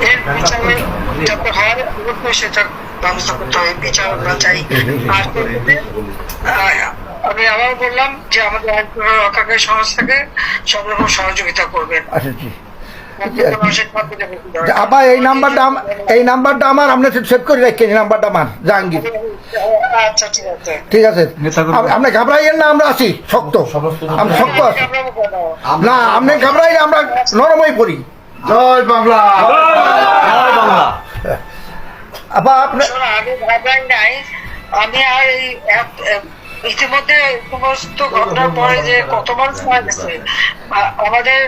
এর বিচারে যাতে হয় অবশ্যই সেটার ব্যবস্থা করতে হবে, বিচার আমরা চাই। আর আমি আবার বললাম যে আমাদের আইন রক্ষাকারী সংস্থাকে সব রকম সহযোগিতা করবেন। আবার এই নাম্বারটা আমার আপনি সেভ করে রাখেন, এই নাম্বারটা আমার জাহাঙ্গীর। আচ্ছা ঠিক আছে, ঠিক আছে, আপনি ঘাবড়াইয়েন না, আমরা আছি শক্ত, আমরা শক্ত আছি না, আপনি ঘাবড়াইলে আমরা নরমই পড়ি। জয় বাংলা, জয় বাংলা। আবার আপনি আমি ঘাবড়াই নাই, আমি আর এই ইতিমধ্যে সমস্ত ঘটনার পরে যে কত মানুষ মারা গেছে আমাদের